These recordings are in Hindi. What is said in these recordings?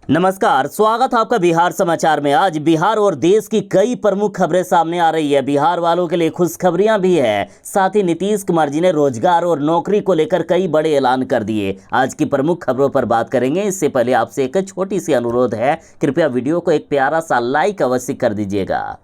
नमस्कार, स्वागत है आपका बिहार समाचार में। आज बिहार और देश की कई प्रमुख खबरें सामने आ रही है। बिहार वालों के लिए खुशखबरियां भी है। साथ ही नीतीश कुमार जी ने रोजगार और नौकरी को लेकर कई बड़े ऐलान कर दिए। आज की प्रमुख खबरों पर बात करेंगे। इससे पहले आपसे एक छोटी सी अनुरोध है, कृपया वीडियो को एक प्यारा सा लाइक अवश्य कर दीजिएगा।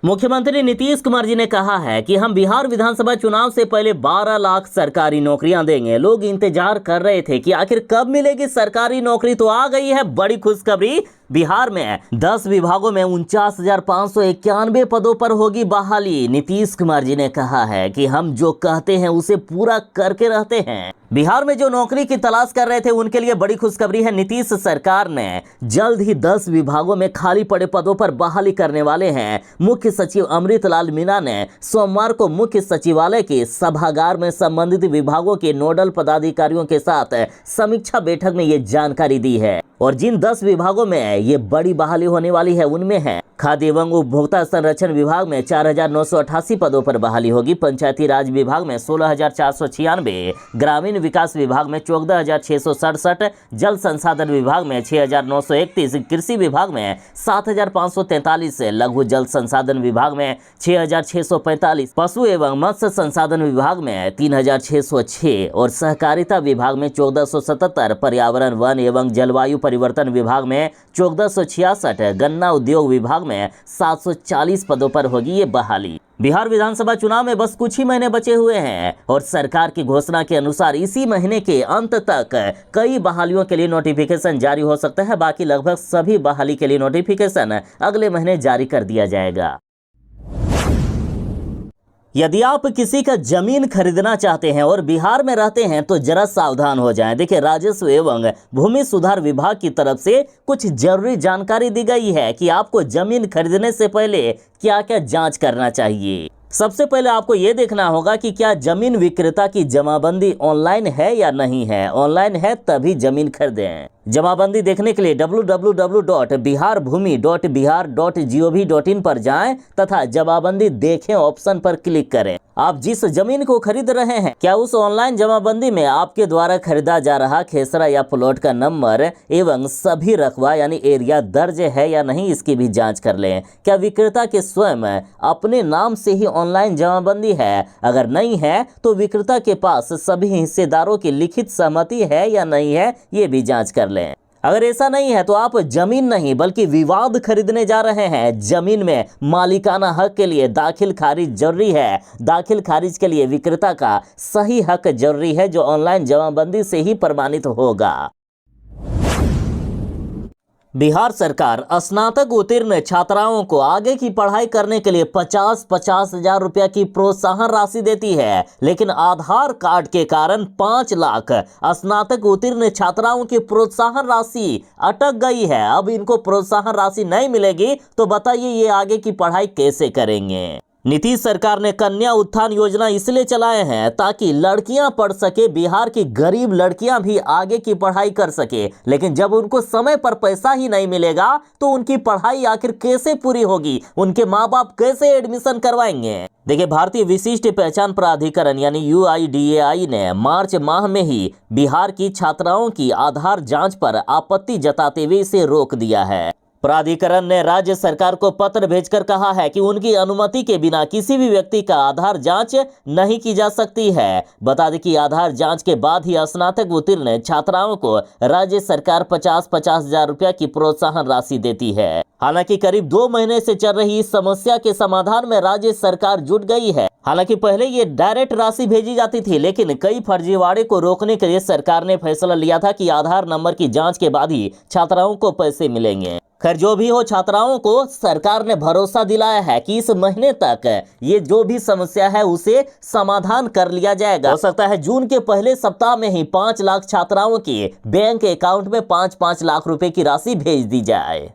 मुख्यमंत्री नीतीश कुमार जी ने कहा है कि हम बिहार विधानसभा चुनाव से पहले 12 लाख सरकारी नौकरियां देंगे। लोग इंतजार कर रहे थे कि आखिर कब मिलेगी सरकारी नौकरी, तो आ गई है बड़ी खुशखबरी। बिहार में 10 विभागों में 49,591 पदों पर होगी बहाली। नीतीश कुमार जी ने कहा है कि हम जो कहते हैं उसे पूरा करके रहते हैं। बिहार में जो नौकरी की तलाश कर रहे थे उनके लिए बड़ी खुशखबरी है। नीतीश सरकार ने जल्द ही 10 विभागों में खाली पड़े पदों पर बहाली करने वाले हैं। मुख्य सचिव अमृतलाल मीणा ने सोमवार को मुख्य सचिवालय के सभागार में संबंधित विभागों के नोडल पदाधिकारियों के साथ समीक्षा बैठक में ये जानकारी दी है। और जिन 10 विभागों में ये बड़ी बहाली होने वाली है उनमें है खाद्य एवं उपभोक्ता संरक्षण विभाग में 4,988 पदों पर बहाली होगी। पंचायती राज विभाग में 16,496, ग्रामीण विकास विभाग में 14,667, जल संसाधन विभाग में 6,931, कृषि विभाग में 7,543, लघु जल संसाधन विभाग में 6,645, पशु एवं मत्स्य संसाधन विभाग में 3,606 और सहकारिता विभाग में 1,477, पर्यावरण वन एवं जलवायु परिवर्तन विभाग में 1,466, गन्ना उद्योग विभाग में 740 पदों पर होगी ये बहाली। बिहार विधानसभा चुनाव में बस कुछ ही महीने बचे हुए हैं और सरकार की घोषणा के अनुसार इसी महीने के अंत तक कई बहालियों के लिए नोटिफिकेशन जारी हो सकता है। बाकी लगभग सभी बहाली के लिए नोटिफिकेशन अगले महीने जारी कर दिया जाएगा। यदि आप किसी का जमीन खरीदना चाहते हैं और बिहार में रहते हैं तो जरा सावधान हो जाएं। देखिए, राजस्व एवं भूमि सुधार विभाग की तरफ से कुछ जरूरी जानकारी दी गई है कि आपको जमीन खरीदने से पहले क्या क्या जांच करना चाहिए। सबसे पहले आपको यह देखना होगा कि क्या जमीन विक्रेता की जमाबंदी ऑनलाइन है या नहीं है। ऑनलाइन है तभी जमीन खरीदें। जमाबंदी देखने के लिए www.biharbhumi.bihar.gov.in पर जाएं तथा जमाबंदी देखें ऑप्शन पर क्लिक करें। आप जिस जमीन को खरीद रहे हैं, क्या उस ऑनलाइन जमाबंदी में आपके द्वारा खरीदा जा रहा खेसरा या प्लॉट का नंबर एवं सभी रकबा यानी एरिया दर्ज है या नहीं, इसकी भी जांच कर लें। क्या विक्रेता के स्वयं अपने नाम से ही ऑनलाइन जमाबंदी है? अगर नहीं है तो विक्रेता के पास सभी हिस्सेदारों की लिखित सहमति है या नहीं है, ये भी जांच कर लें। अगर ऐसा नहीं है तो आप जमीन नहीं बल्कि विवाद खरीदने जा रहे हैं। जमीन में मालिकाना हक के लिए दाखिल खारिज जरूरी है। दाखिल खारिज के लिए विक्रेता का सही हक जरूरी है जो ऑनलाइन जमाबंदी से ही प्रमाणित होगा। बिहार सरकार स्नातक उत्तीर्ण छात्राओं को आगे की पढ़ाई करने के लिए 50-50 हजार रुपया की प्रोत्साहन राशि देती है, लेकिन आधार कार्ड के कारण 5 लाख स्नातक उत्तीर्ण छात्राओं की प्रोत्साहन राशि अटक गई है। अब इनको प्रोत्साहन राशि नहीं मिलेगी तो बताइए ये आगे की पढ़ाई कैसे करेंगे। नीतीश सरकार ने कन्या उत्थान योजना इसलिए चलाए हैं ताकि लड़कियां पढ़ सके, बिहार की गरीब लड़कियां भी आगे की पढ़ाई कर सके। लेकिन जब उनको समय पर पैसा ही नहीं मिलेगा तो उनकी पढ़ाई आखिर कैसे पूरी होगी, उनके माँ बाप कैसे एडमिशन करवाएंगे। देखिए, भारतीय विशिष्ट पहचान प्राधिकरण यानी UIDAI ने मार्च माह में ही बिहार की छात्राओं की आधार जांच पर आपत्ति जताते हुए इसे रोक दिया है। प्राधिकरण ने राज्य सरकार को पत्र भेजकर कहा है कि उनकी अनुमति के बिना किसी भी व्यक्ति का आधार जांच नहीं की जा सकती है। बता दें कि आधार जांच के बाद ही स्नातक उत्तीर्ण छात्राओं को राज्य सरकार 50-50 हजार रुपया की प्रोत्साहन राशि देती है। हालांकि करीब 2 महीने से चल रही इस समस्या के समाधान में राज्य सरकार जुट गई है। हालांकि पहले ये डायरेक्ट राशि भेजी जाती थी, लेकिन कई फर्जीवाड़े को रोकने के लिए सरकार ने फैसला लिया था कि आधार नंबर की जांच के बाद ही छात्राओं को पैसे मिलेंगे। खैर, जो भी हो, छात्राओं को सरकार ने भरोसा दिलाया है कि इस महीने तक ये जो भी समस्या है उसे समाधान कर लिया जाएगा। हो सकता है जून के पहले सप्ताह में ही 5 लाख छात्राओं के बैंक अकाउंट में 5-5 लाख रुपए की राशि भेज दी जाए।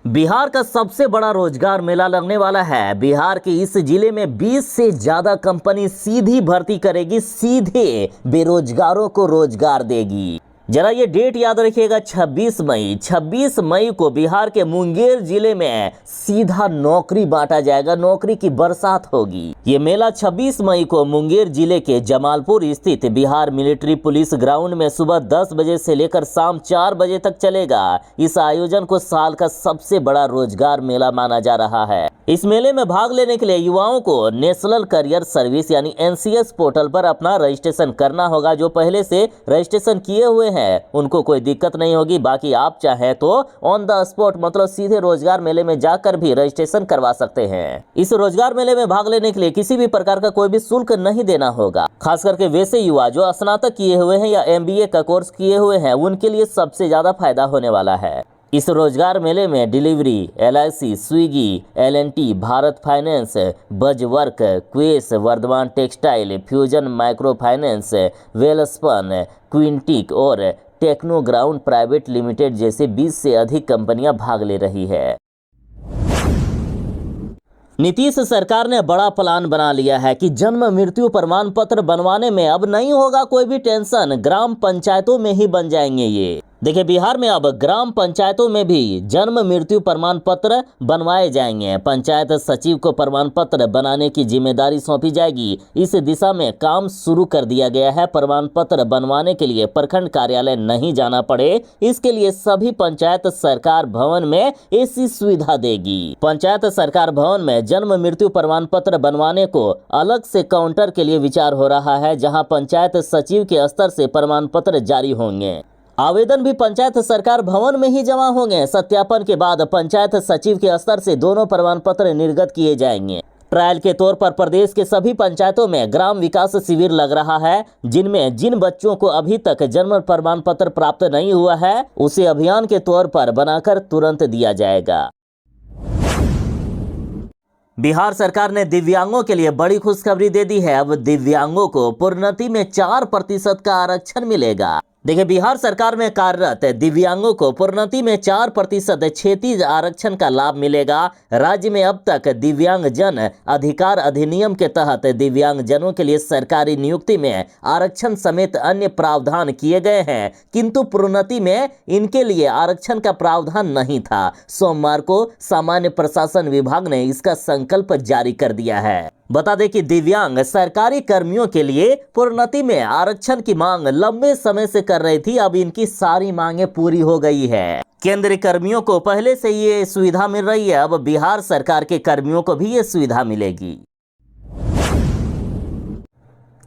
बिहार का सबसे बड़ा रोजगार मेला लगने वाला है। बिहार के इस जिले में 20 से ज्यादा कंपनी सीधी भर्ती करेगी, सीधे बेरोजगारों को रोजगार देगी। जरा ये डेट याद रखिएगा, 26 मई को बिहार के मुंगेर जिले में सीधा नौकरी बांटा जाएगा, नौकरी की बरसात होगी। ये मेला 26 मई को मुंगेर जिले के जमालपुर स्थित बिहार मिलिट्री पुलिस ग्राउंड में सुबह 10 बजे से लेकर शाम 4 बजे तक चलेगा। इस आयोजन को साल का सबसे बड़ा रोजगार मेला माना जा रहा है। इस मेले में भाग लेने के लिए युवाओं को नेशनल करियर सर्विस यानी NCS पोर्टल पर अपना रजिस्ट्रेशन करना होगा। जो पहले से रजिस्ट्रेशन किए हुए हैं उनको कोई दिक्कत नहीं होगी। बाकी आप चाहें तो ऑन द स्पॉट मतलब सीधे रोजगार मेले में जाकर भी रजिस्ट्रेशन करवा सकते हैं। इस रोजगार मेले में भाग लेने के लिए किसी भी प्रकार का कोई भी शुल्क नहीं देना होगा। खास करके वैसे युवा जो स्नातक किए हुए हैं या MBA का कोर्स किए हुए हैं उनके लिए सबसे ज्यादा फायदा होने वाला है। इस रोजगार मेले में delivery, LIC, Swiggy, L&T, Bharat Finance, Buzzworks, Quess, Vardhman textile, fusion micro finance, Welspun, क्विंटिक और टेक्नोग्राउंड प्राइवेट लिमिटेड जैसे 20 से अधिक कंपनियां भाग ले रही है। नीतीश सरकार ने बड़ा प्लान बना लिया है कि जन्म मृत्यु प्रमाण पत्र बनवाने में अब नहीं होगा कोई भी टेंशन, ग्राम पंचायतों में ही बन जाएंगे ये। देखिए बिहार में अब ग्राम पंचायतों में भी जन्म मृत्यु प्रमाण पत्र बनवाए जाएंगे। पंचायत सचिव को प्रमाण पत्र बनाने की जिम्मेदारी सौंपी जाएगी। इस दिशा में काम शुरू कर दिया गया है। प्रमाण पत्र बनवाने के लिए प्रखंड कार्यालय नहीं जाना पड़े, इसके लिए सभी पंचायत सरकार भवन में ऐसी सुविधा देगी। पंचायत सरकार भवन में जन्म मृत्यु प्रमाण पत्र बनवाने को अलग से काउंटर के लिए विचार हो रहा है, जहाँ पंचायत सचिव के स्तर से प्रमाण पत्र जारी होंगे। आवेदन भी पंचायत सरकार भवन में ही जमा होंगे। सत्यापन के बाद पंचायत सचिव के स्तर से दोनों प्रमाण पत्र निर्गत किए जाएंगे। ट्रायल के तौर पर प्रदेश के सभी पंचायतों में ग्राम विकास शिविर लग रहा है, जिनमें जिन बच्चों को अभी तक जन्म प्रमाण पत्र प्राप्त नहीं हुआ है उसे अभियान के तौर पर बनाकर तुरंत दिया जाएगा। बिहार सरकार ने दिव्यांगों के लिए बड़ी खुशखबरी दे दी है। अब दिव्यांगों को प्रोन्नति में 4% का आरक्षण मिलेगा। देखिए बिहार सरकार में कार्यरत दिव्यांगों को प्रोन्नति में 4% क्षैतिज आरक्षण का लाभ मिलेगा। राज्य में अब तक दिव्यांग जन अधिकार अधिनियम के तहत दिव्यांगजनों के लिए सरकारी नियुक्ति में आरक्षण समेत अन्य प्रावधान किए गए हैं, किंतु प्रोन्नति में इनके लिए आरक्षण का प्रावधान नहीं था। सोमवार को सामान्य प्रशासन विभाग ने इसका संकल्प जारी कर दिया है। बता दें कि दिव्यांग सरकारी कर्मियों के लिए प्रोन्नति में आरक्षण की मांग लंबे समय से कर रही थी। अब इनकी सारी मांगे पूरी हो गई है। केंद्रीय कर्मियों को पहले से ये सुविधा मिल रही है, अब बिहार सरकार के कर्मियों को भी ये सुविधा मिलेगी।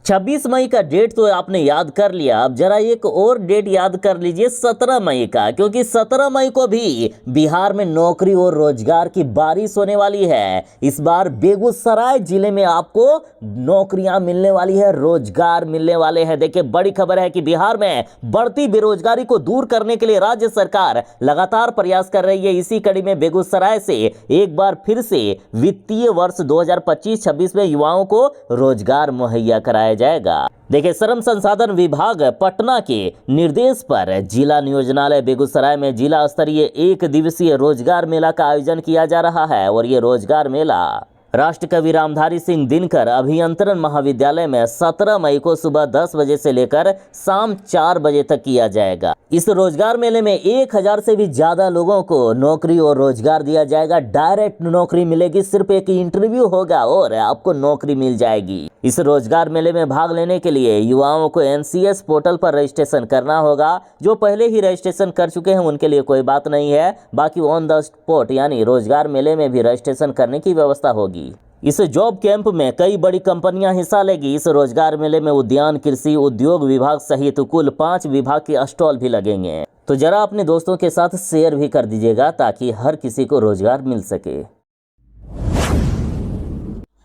26 मई का डेट तो आपने याद कर लिया, अब जरा एक और डेट याद कर लीजिए 17 मई का, क्योंकि 17 मई को भी बिहार में नौकरी और रोजगार की बारिश होने वाली है। इस बार बेगूसराय जिले में आपको नौकरियां मिलने वाली है, रोजगार मिलने वाले हैं। देखिए बड़ी खबर है कि बिहार में बढ़ती बेरोजगारी को दूर करने के लिए राज्य सरकार लगातार प्रयास कर रही है। इसी कड़ी में बेगूसराय से एक बार फिर से वित्तीय वर्ष 2025-26 में युवाओं को रोजगार मुहैया कराया जाएगा। देखिए श्रम संसाधन विभाग पटना के निर्देश पर जिला नियोजनालय बेगूसराय में जिला स्तरीय 1 दिवसीय रोजगार मेला का आयोजन किया जा रहा है और ये रोजगार मेला राष्ट्रकवि रामधारी सिंह दिनकर अभियंत्रण महाविद्यालय में 17 मई को सुबह 10 बजे से लेकर शाम 4 बजे तक किया जाएगा। इस रोजगार मेले में 1000 से भी ज्यादा लोगों को नौकरी और रोजगार दिया जाएगा। डायरेक्ट नौकरी मिलेगी, सिर्फ एक इंटरव्यू होगा और आपको नौकरी मिल जाएगी। इस रोजगार मेले में भाग लेने के लिए युवाओं को NCS पोर्टल पर रजिस्ट्रेशन करना होगा। जो पहले ही रजिस्ट्रेशन कर चुके हैं उनके लिए कोई बात नहीं है, बाकी ऑन द स्पॉट यानी रोजगार मेले में भी रजिस्ट्रेशन करने की व्यवस्था होगी। इस जॉब कैंप में कई बड़ी कंपनियां हिस्सा लेगी। इस रोजगार मेले में उद्यान, कृषि, उद्योग विभाग सहित कुल 5 विभाग के स्टॉल भी लगेंगे। तो जरा अपने दोस्तों के साथ शेयर भी कर दीजिएगा ताकि हर किसी को रोजगार मिल सके।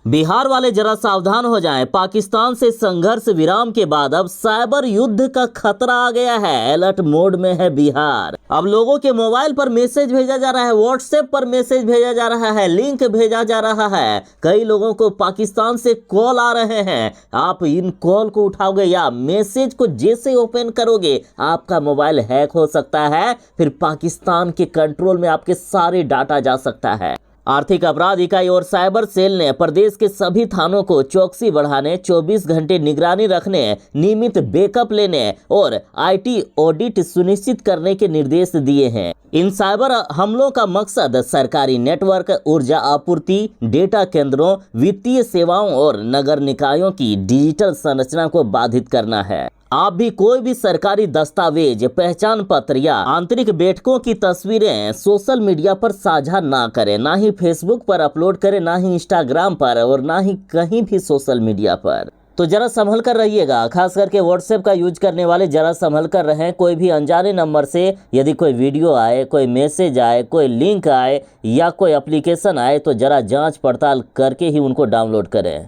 बिहार वाले जरा सावधान हो जाएं। पाकिस्तान से संघर्ष विराम के बाद अब साइबर युद्ध का खतरा आ गया है। अलर्ट मोड में है बिहार। अब लोगों के मोबाइल पर मैसेज भेजा जा रहा है, व्हाट्सएप पर मैसेज भेजा जा रहा है, लिंक भेजा जा रहा है। कई लोगों को पाकिस्तान से कॉल आ रहे हैं। आप इन कॉल को उठाओगे या मैसेज को जैसे ओपन करोगे आपका मोबाइल हैक हो सकता है, फिर पाकिस्तान के कंट्रोल में आपके सारे डाटा जा सकता है। आर्थिक अपराध इकाई और साइबर सेल ने प्रदेश के सभी थानों को चौकसी बढ़ाने, 24 घंटे निगरानी रखने, नियमित बैकअप लेने और आईटी ऑडिट सुनिश्चित करने के निर्देश दिए हैं। इन साइबर हमलों का मकसद सरकारी नेटवर्क, ऊर्जा आपूर्ति, डेटा केंद्रों, वित्तीय सेवाओं और नगर निकायों की डिजिटल संरचना को बाधित करना है। आप भी कोई भी सरकारी दस्तावेज, पहचान पत्र या आंतरिक बैठकों की तस्वीरें सोशल मीडिया पर साझा ना करें, ना ही फेसबुक पर अपलोड करें, ना ही इंस्टाग्राम पर और ना ही कहीं भी सोशल मीडिया पर। तो जरा संभल कर रहिएगा, खास करके व्हाट्सएप का यूज करने वाले जरा संभल कर रहें। कोई भी अनजाने नंबर से यदि कोई वीडियो आए, कोई मैसेज आए, कोई लिंक आए या कोई एप्लीकेशन आए तो जरा जांच पड़ताल करके ही उनको डाउनलोड करें।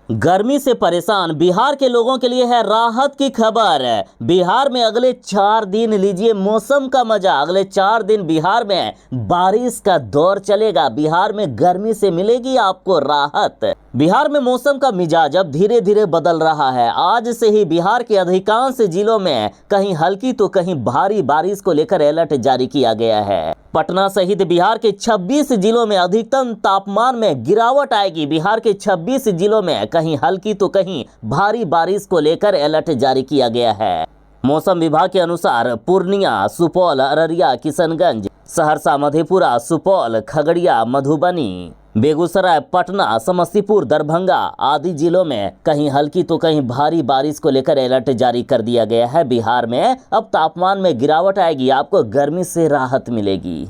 गर्मी से परेशान बिहार के लोगों के लिए है राहत की खबर। बिहार में अगले 4 दिन लीजिए मौसम का मजा। अगले 4 दिन बिहार में बारिश का दौर चलेगा। बिहार में गर्मी से मिलेगी आपको राहत। बिहार में मौसम का मिजाज अब धीरे धीरे बदल रहा है। आज से ही बिहार के अधिकांश जिलों में कहीं हल्की तो कहीं भारी बारिश को लेकर अलर्ट जारी किया गया है। पटना सहित बिहार के 26 जिलों में अधिकतम तापमान में गिरावट आएगी। बिहार के 26 जिलों में कहीं हल्की तो कहीं भारी बारिश को लेकर अलर्ट जारी किया गया है। मौसम विभाग के अनुसार पूर्णिया, सुपौल, अररिया, किशनगंज, सहरसा, मधेपुरा, सुपौल, खगड़िया, मधुबनी, बेगूसराय, पटना, समस्तीपुर, दरभंगा आदि जिलों में कहीं हल्की तो कहीं भारी बारिश को लेकर अलर्ट जारी कर दिया गया है। बिहार में अब तापमान में गिरावट आएगी, आपको गर्मी से राहत मिलेगी।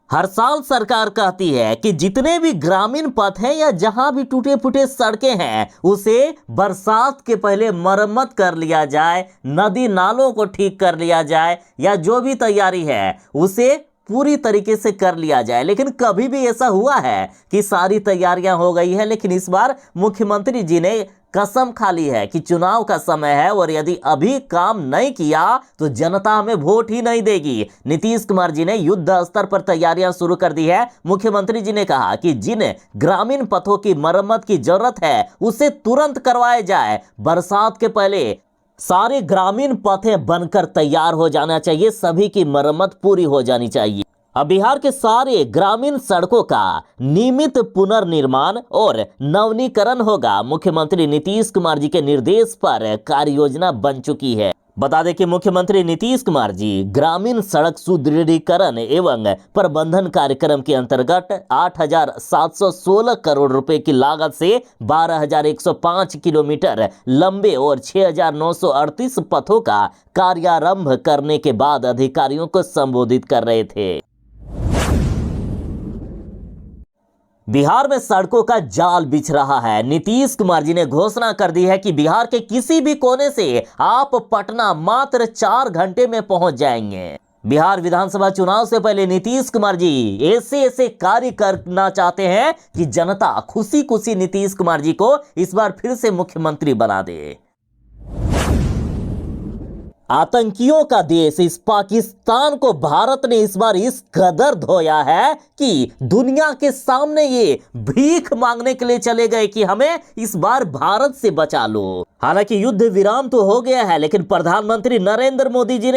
हर साल सरकार कहती है कि जितने भी ग्रामीण पथ हैं या जहां भी टूटे फूटे सड़कें हैं उसे बरसात के पहले मरम्मत कर लिया जाए, नदी नालों को ठीक कर लिया जाए या जो भी तैयारी है उसे पूरी तरीके से कर लिया जाए। लेकिन कभी भी ऐसा हुआ है कि सारी तैयारियां हो गई है, लेकिन इस बार मुख्यमंत्री जी ने कसम खा ली है कि चुनाव का समय है और यदि अभी काम नहीं किया तो जनता हमें वोट ही नहीं देगी। नीतीश कुमार जी ने युद्ध स्तर पर तैयारियां शुरू कर दी है। मुख्यमंत्री जी ने कहा कि जिन ग्रामीण पथों की मरम्मत की जरूरत है उसे तुरंत करवाया जाए। बरसात के पहले सारे ग्रामीण पथें बनकर तैयार हो जाना चाहिए, सभी की मरम्मत पूरी हो जानी चाहिए। अब बिहार के सारे ग्रामीण सड़कों का नियमित पुनर्निर्माण और नवीनीकरण होगा। मुख्यमंत्री नीतीश कुमार जी के निर्देश पर कार्य योजना बन चुकी है। बता दें कि मुख्यमंत्री नीतीश कुमार जी ग्रामीण सड़क सुदृढ़ीकरण एवं प्रबंधन कार्यक्रम के अंतर्गत 8,716 करोड़ रुपए की लागत से 12,105 किलोमीटर लंबे और 6,938 पथों का कार्यारंभ करने के बाद अधिकारियों को संबोधित कर रहे थे। बिहार में सड़कों का जाल बिछ रहा है। नीतीश कुमार जी ने घोषणा कर दी है कि बिहार के किसी भी कोने से आप पटना मात्र 4 घंटे में पहुंच जाएंगे। बिहार विधानसभा चुनाव से पहले नीतीश कुमार जी ऐसे कार्य करना चाहते हैं कि जनता खुशी खुशी नीतीश कुमार जी को इस बार फिर से मुख्यमंत्री बना दे। आतंकियों का देश इस पाकिस्तान को भारत ने इस बार इस कदर धोया है कि दुनिया के सामने ये भीख मांगने के लिए चले गए कि हमें इस बार भारत से बचा लो। हालांकि युद्ध विराम तो हो गया है, लेकिन प्रधानमंत्री नरेंद्र मोदी जी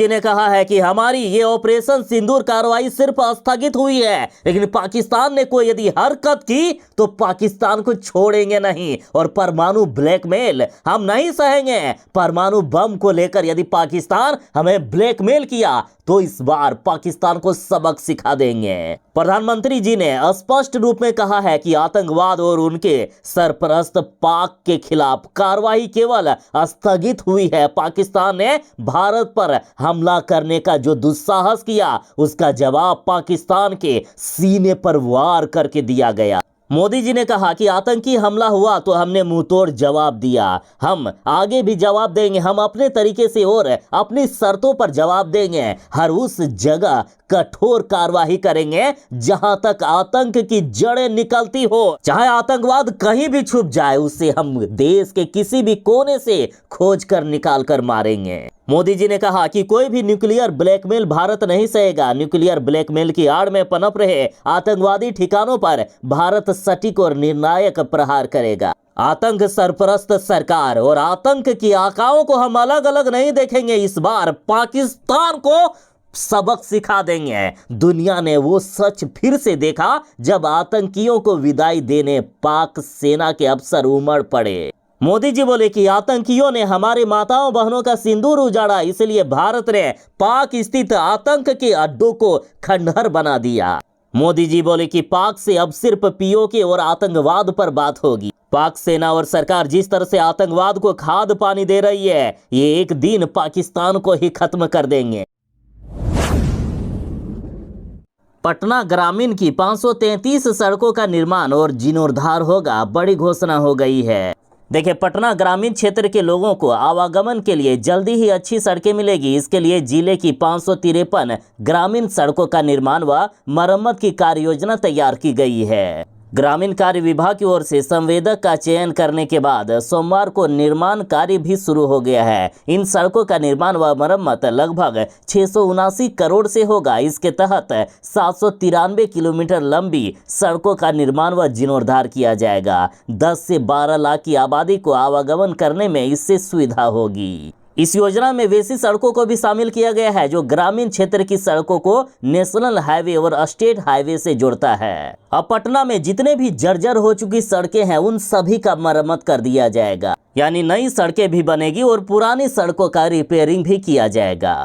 ने कहा है कि हमारी ये ऑपरेशन सिंदूर कार्रवाई सिर्फ स्थगित हुई है, लेकिन पाकिस्तान ने कोई यदि हरकत की तो पाकिस्तान को छोड़ेंगे नहीं और परमाणु ब्लैकमेल हम नहीं सहेंगे। परमाणु बम को लेकर यदि पाकिस्तान हमें ब्लैकमेल किया तो इस बार पाकिस्तान को सबक सिखा देंगे। प्रधानमंत्री जी ने स्पष्ट रूप में कहा है कि आतंकवाद और उनके सरपरस्त पाक के खिलाफ कार्रवाई केवल स्थगित हुई है। पाकिस्तान ने भारत पर हमला करने का जो दुस्साहस किया उसका जवाब पाकिस्तान के सीने पर वार करके दिया गया। मोदी जी ने कहा कि आतंकी हमला हुआ तो हमने मुंहतोड़ जवाब दिया, हम आगे भी जवाब देंगे, हम अपने तरीके से और अपनी शर्तों पर जवाब देंगे। हर उस जगह कठोर कार्रवाई करेंगे जहां तक आतंक की जड़ें निकलती हो। चाहे आतंकवाद कहीं भी छुप जाए उसे हम देश के किसी भी कोने से खोज कर निकाल कर मारेंगे। मोदी जी ने कहा कि कोई भी न्यूक्लियर ब्लैकमेल भारत नहीं सहेगा। न्यूक्लियर ब्लैकमेल की आड़ में पनप रहे आतंकवादी ठिकानों पर भारत सटीक और निर्णायक प्रहार करेगा। आतंक सरपरस्त सरकार और आतंक की आकाओं को हम अलग अलग नहीं देखेंगे। इस बार पाकिस्तान को सबक सिखा देंगे। दुनिया ने वो सच फिर से देखा जब आतंकियों को विदाई देने पाक सेना के अफसर उमड़ पड़े। मोदी जी बोले कि आतंकियों ने हमारे माताओं बहनों का सिंदूर उजाड़ा, इसलिए भारत ने पाक स्थित आतंक के अड्डों को खंडहर बना दिया। मोदी जी बोले कि पाक से अब सिर्फ पीओके और आतंकवाद पर बात होगी। पाक सेना और सरकार जिस तरह से आतंकवाद को खाद पानी दे रही है, ये एक दिन पाकिस्तान को ही खत्म कर देंगे। पटना ग्रामीण की 533 सड़कों का निर्माण और जीर्णोद्धार होगा, बड़ी घोषणा हो गई है। देखिए, पटना ग्रामीण क्षेत्र के लोगों को आवागमन के लिए जल्दी ही अच्छी सड़कें मिलेगी। इसके लिए जिले की 553 ग्रामीण सड़कों का निर्माण व मरम्मत की कार्य योजना तैयार की गई है। ग्रामीण कार्य विभाग की ओर से संवेदक का चयन करने के बाद सोमवार को निर्माण कार्य भी शुरू हो गया है। इन सड़कों का निर्माण व मरम्मत लगभग 679 करोड़ से होगा। इसके तहत 793 किलोमीटर लंबी सड़कों का निर्माण व जीर्णोद्धार किया जाएगा। 10 से 12 लाख की आबादी को आवागमन करने में इससे सुविधा होगी। इस योजना में वैसी सड़कों को भी शामिल किया गया है जो ग्रामीण क्षेत्र की सड़कों को नेशनल हाईवे और स्टेट हाईवे से जोड़ता है। अब पटना में जितने भी जर्जर हो चुकी सड़कें हैं उन सभी का मरम्मत कर दिया जाएगा, यानी नई सड़कें भी बनेगी और पुरानी सड़कों का रिपेयरिंग भी किया जाएगा।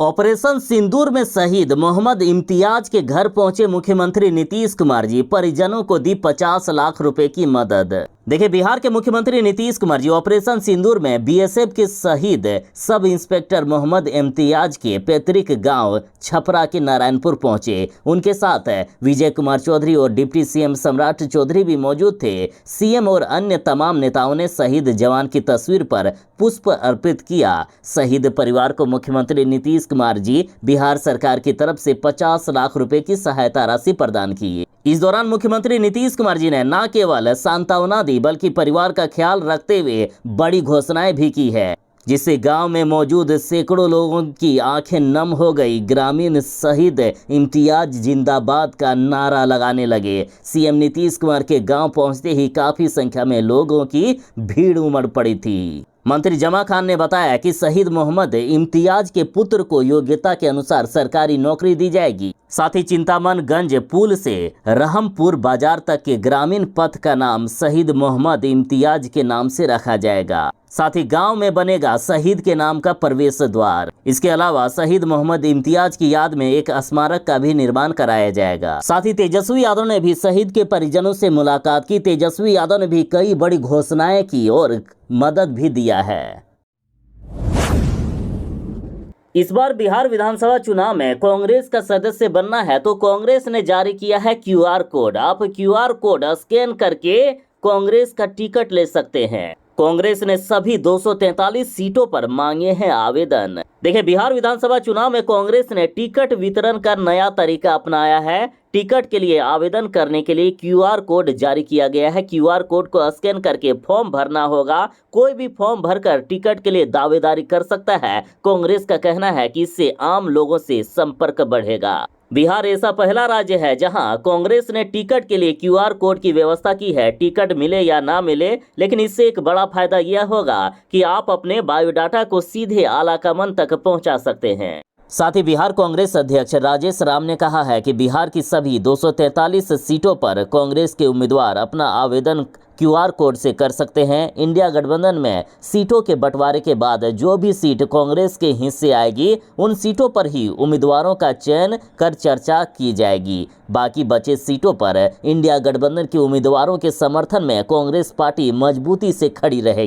ऑपरेशन सिंदूर में शहीद मोहम्मद इम्तियाज के घर पहुंचे मुख्यमंत्री नीतीश कुमार जी, परिजनों को दी 50 लाख रुपए की मदद। देखिए, बिहार के मुख्यमंत्री नीतीश कुमार जी ऑपरेशन सिंदूर में बीएसएफ के शहीद सब इंस्पेक्टर मोहम्मद इम्तियाज के पैतृक गांव छपरा के नारायणपुर पहुंचे। उनके साथ विजय कुमार चौधरी और डिप्टी सीएम सम्राट चौधरी भी मौजूद थे। सीएम और अन्य तमाम नेताओं ने शहीद जवान की तस्वीर पर पुष्प अर्पित किया। शहीद परिवार को मुख्यमंत्री नीतीश कुमार जी बिहार सरकार की तरफ से 50 लाख रुपए की सहायता राशि प्रदान की। इस दौरान मुख्यमंत्री नीतीश कुमार जी ने न केवल सांत्वना दी बल्कि परिवार का ख्याल रखते हुए बड़ी घोषणाएं भी की है, जिससे गांव में मौजूद सैकड़ों लोगों की आंखें नम हो गई। ग्रामीण शहीद इम्तियाज जिंदाबाद का नारा लगाने लगे। सीएम नीतीश कुमार के गांव पहुंचते ही काफी संख्या में लोगों की भीड़ उमड़ पड़ी थी। मंत्री जमा खान ने बताया कि शहीद मोहम्मद इम्तियाज के पुत्र को योग्यता के अनुसार सरकारी नौकरी दी जाएगी। साथ ही चिंतामणगंज पुल से रहमपुर बाजार तक के ग्रामीण पथ का नाम शहीद मोहम्मद इम्तियाज के नाम से रखा जाएगा। साथ ही गांव में बनेगा शहीद के नाम का प्रवेश द्वार। इसके अलावा शहीद मोहम्मद इम्तियाज की याद में एक स्मारक का भी निर्माण कराया जाएगा। साथ ही तेजस्वी यादव ने भी शहीद के परिजनों से मुलाकात की। तेजस्वी यादव ने भी कई बड़ी घोषणाएं की और मदद भी दिया है। इस बार बिहार विधानसभा चुनाव में कांग्रेस का सदस्य बनना है तो कांग्रेस ने जारी किया है क्यूआर कोड। आप क्यूआर कोड स्कैन करके कांग्रेस का टिकट ले सकते हैं। कांग्रेस ने सभी 243 सीटों पर मांगे हैं आवेदन। देखिए, बिहार विधानसभा चुनाव में कांग्रेस ने टिकट वितरण का नया तरीका अपनाया है। टिकट के लिए आवेदन करने के लिए क्यूआर कोड जारी किया गया है। क्यूआर कोड को स्कैन करके फॉर्म भरना होगा। कोई भी फॉर्म भरकर टिकट के लिए दावेदारी कर सकता है। कांग्रेस का कहना है कि इससे आम लोगों से संपर्क बढ़ेगा। बिहार ऐसा पहला राज्य है जहां कांग्रेस ने टिकट के लिए क्यूआर कोड की व्यवस्था की है। टिकट मिले या ना मिले, लेकिन इससे एक बड़ा फायदा यह होगा कि आप अपने बायोडाटा को सीधे आलाकमान तक पहुंचा सकते हैं। साथ ही बिहार कांग्रेस अध्यक्ष राजेश राम ने कहा है कि बिहार की सभी 243 सीटों पर कांग्रेस के उम्मीदवार अपना आवेदन क्यूआर कोड से कर सकते हैं। इंडिया गठबंधन में सीटों के बंटवारे के बाद जो भी सीट कांग्रेस के हिस्से आएगी उन सीटों पर ही उम्मीदवारों का चयन कर चर्चा की जाएगी। बाकी बचे सीटों पर इंडिया गठबंधन के उम्मीदवारों के समर्थन में कांग्रेस पार्टी मजबूती से खड़ी रहेगी।